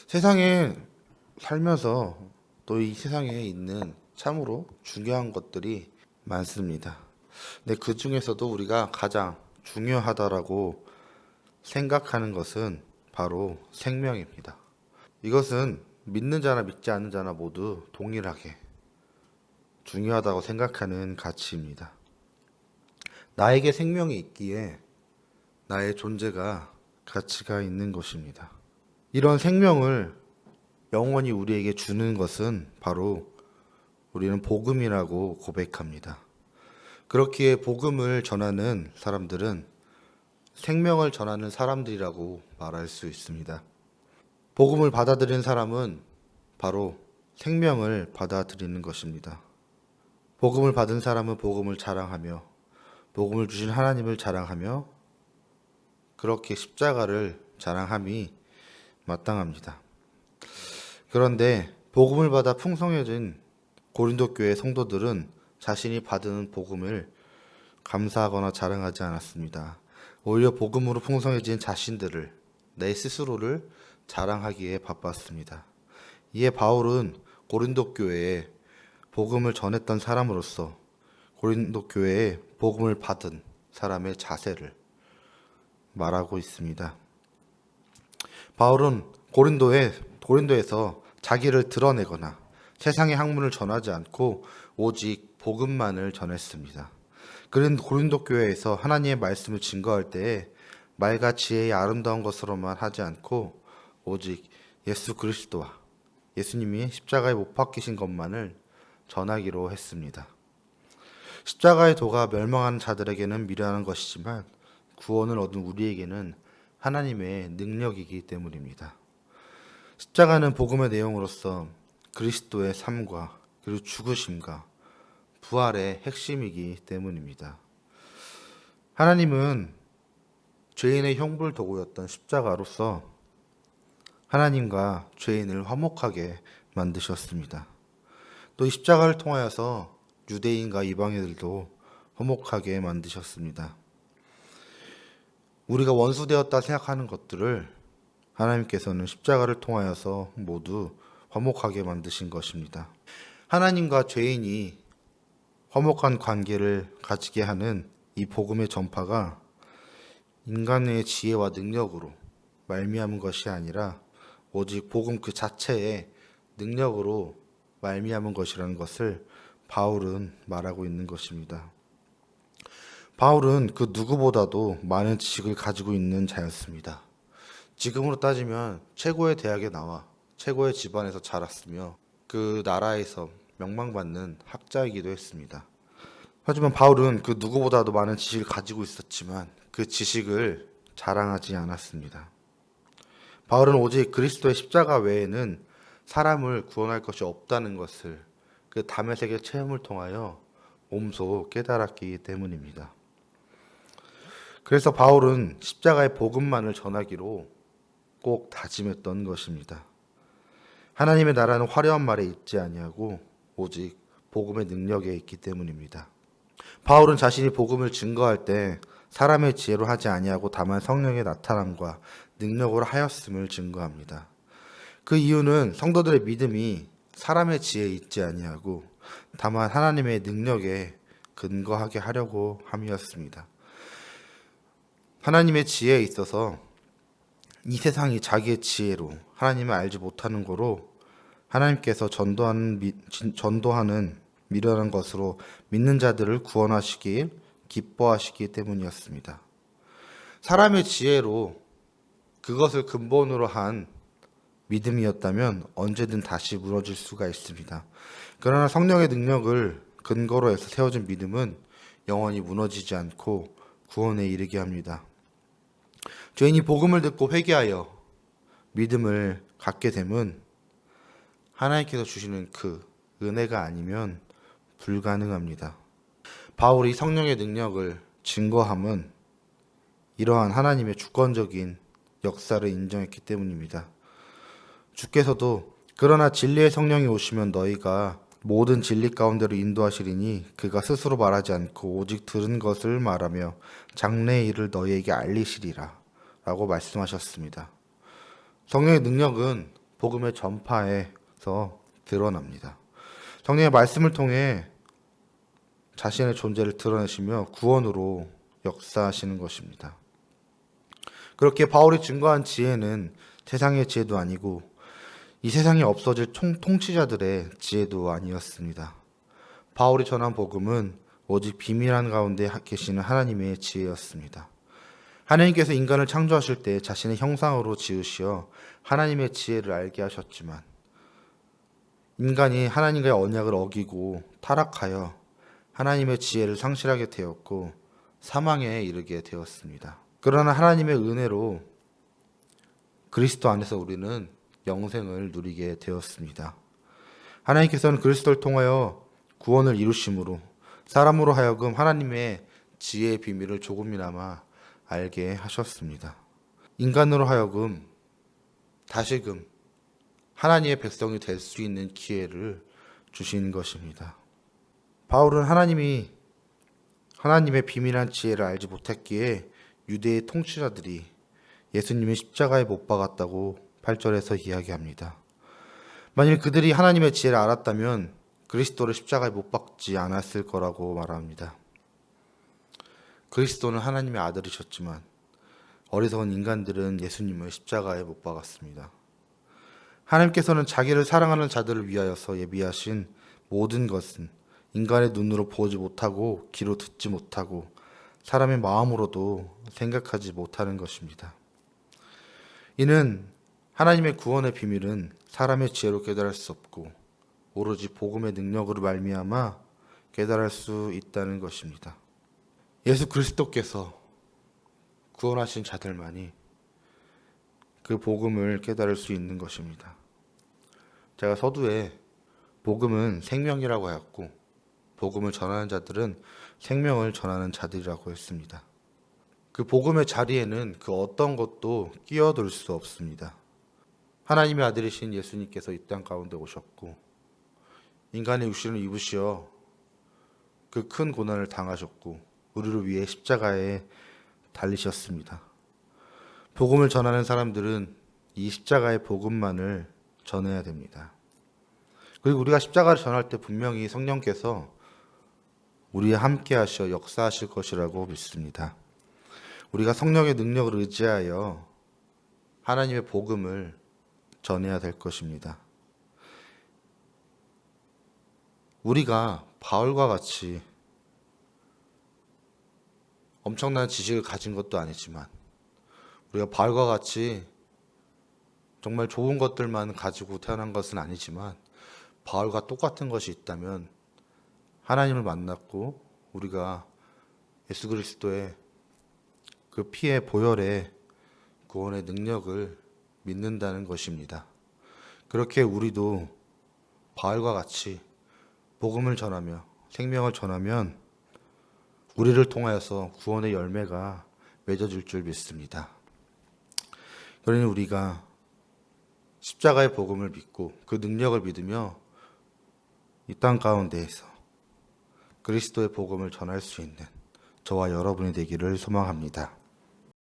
세상에 살면서 또 이 세상에 있는 참으로 중요한 것들이 많습니다. 근데 그 중에서도 우리가 가장 중요하다라고 생각하는 것은 바로 생명입니다. 이것은 믿는 자나 믿지 않는 자나 모두 동일하게 중요하다고 생각하는 가치입니다. 나에게 생명이 있기에 나의 존재가 가치가 있는 것입니다. 이런 생명을 영원히 우리에게 주는 것은 바로 우리는 복음이라고 고백합니다. 그렇기에 복음을 전하는 사람들은 생명을 전하는 사람들이라고 말할 수 있습니다. 복음을 받아들인 사람은 바로 생명을 받아들이는 것입니다. 복음을 받은 사람은 복음을 자랑하며 복음을 주신 하나님을 자랑하며 그렇게 십자가를 자랑함이 마땅합니다. 그런데 복음을 받아 풍성해진 고린도 교회 성도들은 자신이 받은 복음을 감사하거나 자랑하지 않았습니다. 오히려 복음으로 풍성해진 자신들을, 내 스스로를 자랑하기에 바빴습니다. 이에 바울은 고린도 교회에 복음을 전했던 사람으로서 고린도 교회에 복음을 받은 사람의 자세를 말하고 있습니다. 바울은 고린도에서 자기를 드러내거나 세상의 학문을 전하지 않고 오직 복음만을 전했습니다. 그는 고린도 교회에서 하나님의 말씀을 증거할 때에 말과 지혜의 아름다운 것으로만 하지 않고 오직 예수 그리스도와 예수님이 십자가에 못 박히신 것만을 전하기로 했습니다. 십자가의 도가 멸망하는 자들에게는 미련한 것이지만 구원을 얻은 우리에게는 하나님의 능력이기 때문입니다. 십자가는 복음의 내용으로서 그리스도의 삶과 그리고 죽으심과 부활의 핵심이기 때문입니다. 하나님은 죄인의 형벌 도구였던 십자가로서 하나님과 죄인을 화목하게 만드셨습니다. 또 이 십자가를 통하여서 유대인과 이방인들도 화목하게 만드셨습니다. 우리가 원수되었다 생각하는 것들을 하나님께서는 십자가를 통하여서 모두 화목하게 만드신 것입니다. 하나님과 죄인이 화목한 관계를 가지게 하는 이 복음의 전파가 인간의 지혜와 능력으로 말미암은 것이 아니라 오직 복음 그 자체의 능력으로 말미암은 것이라는 것을 바울은 말하고 있는 것입니다. 바울은 그 누구보다도 많은 지식을 가지고 있는 자였습니다. 지금으로 따지면 최고의 대학에 나와 최고의 집안에서 자랐으며 그 나라에서 명망받는 학자이기도 했습니다. 하지만 바울은 그 누구보다도 많은 지식을 가지고 있었지만 그 지식을 자랑하지 않았습니다. 바울은 오직 그리스도의 십자가 외에는 사람을 구원할 것이 없다는 것을 그 다메섹의 체험을 통하여 몸소 깨달았기 때문입니다. 그래서 바울은 십자가의 복음만을 전하기로 꼭 다짐했던 것입니다. 하나님의 나라는 화려한 말에 있지 아니하고 오직 복음의 능력에 있기 때문입니다. 바울은 자신이 복음을 증거할 때 사람의 지혜로 하지 아니하고 다만 성령의 나타남과 능력으로 하였음을 증거합니다. 그 이유는 성도들의 믿음이 사람의 지혜에 있지 아니하고 다만 하나님의 능력에 근거하게 하려고 함이었습니다. 하나님의 지혜에 있어서 이 세상이 자기의 지혜로 하나님을 알지 못하는 거로 하나님께서 전도하는 미련한 것으로 믿는 자들을 구원하시길 기뻐하시기 때문이었습니다. 사람의 지혜로 그것을 근본으로 한 믿음이었다면 언제든 다시 무너질 수가 있습니다. 그러나 성령의 능력을 근거로 해서 세워진 믿음은 영원히 무너지지 않고 구원에 이르게 합니다. 죄인이 복음을 듣고 회개하여 믿음을 갖게 되면 하나님께서 주시는 그 은혜가 아니면 불가능합니다. 바울이 성령의 능력을 증거함은 이러한 하나님의 주권적인 역사를 인정했기 때문입니다. 주께서도 그러나 진리의 성령이 오시면 너희가 모든 진리 가운데로 인도하시리니 그가 스스로 말하지 않고 오직 들은 것을 말하며 장래의 일을 너희에게 알리시리라 라고 말씀하셨습니다. 성령의 능력은 복음의 전파에서 드러납니다. 성령의 말씀을 통해 자신의 존재를 드러내시며 구원으로 역사하시는 것입니다. 그렇게 바울이 증거한 지혜는 세상의 지혜도 아니고 이 세상에 없어질 통치자들의 지혜도 아니었습니다. 바울이 전한 복음은 오직 비밀한 가운데 계시는 하나님의 지혜였습니다. 하나님께서 인간을 창조하실 때 자신의 형상으로 지으시어 하나님의 지혜를 알게 하셨지만 인간이 하나님과의 언약을 어기고 타락하여 하나님의 지혜를 상실하게 되었고 사망에 이르게 되었습니다. 그러나 하나님의 은혜로 그리스도 안에서 우리는 영생을 누리게 되었습니다. 하나님께서는 그리스도를 통하여 구원을 이루심으로 사람으로 하여금 하나님의 지혜의 비밀을 조금이나마 알게 하셨습니다. 인간으로 하여금 다시금 하나님의 백성이 될 수 있는 기회를 주신 것입니다. 바울은 하나님의 비밀한 지혜를 알지 못했기에 유대의 통치자들이 예수님의 십자가에 못 박았다고 8절에서 이야기합니다. 만일 그들이 하나님의 지혜를 알았다면 그리스도를 십자가에 못 박지 않았을 거라고 말합니다. 그리스도는 하나님의 아들이셨지만 어리석은 인간들은 예수님을 십자가에 못 박았습니다. 하나님께서는 자기를 사랑하는 자들을 위하여서 예비하신 모든 것은 인간의 눈으로 보지 못하고 귀로 듣지 못하고 사람의 마음으로도 생각하지 못하는 것입니다. 이는 하나님의 구원의 비밀은 사람의 지혜로 깨달을 수 없고 오로지 복음의 능력으로 말미암아 깨달을 수 있다는 것입니다. 예수 그리스도께서 구원하신 자들만이 그 복음을 깨달을 수 있는 것입니다. 제가 서두에 복음은 생명이라고 하였고 복음을 전하는 자들은 생명을 전하는 자들이라고 했습니다. 그 복음의 자리에는 그 어떤 것도 끼어들 수 없습니다. 하나님의 아들이신 예수님께서 이 땅 가운데 오셨고 인간의 육신을 입으시어 그 큰 고난을 당하셨고 우리를 위해 십자가에 달리셨습니다. 복음을 전하는 사람들은 이 십자가의 복음만을 전해야 됩니다. 그리고 우리가 십자가를 전할 때 분명히 성령께서 우리와 함께 하셔 역사하실 것이라고 믿습니다. 우리가 성령의 능력을 의지하여 하나님의 복음을 전해야 될 것입니다. 우리가 바울과 같이 엄청난 지식을 가진 것도 아니지만 우리가 바울과 같이 정말 좋은 것들만 가지고 태어난 것은 아니지만 바울과 똑같은 것이 있다면 하나님을 만났고 우리가 예수 그리스도의 그 피의 보혈의 구원의 능력을 믿는다는 것입니다. 그렇게 우리도 바울과 같이 복음을 전하며 생명을 전하면 우리를 통하여서 구원의 열매가 맺어질 줄 믿습니다. 그러니 우리가 십자가의 복음을 믿고 그 능력을 믿으며 이 땅 가운데에서 그리스도의 복음을 전할 수 있는 저와 여러분이 되기를 소망합니다.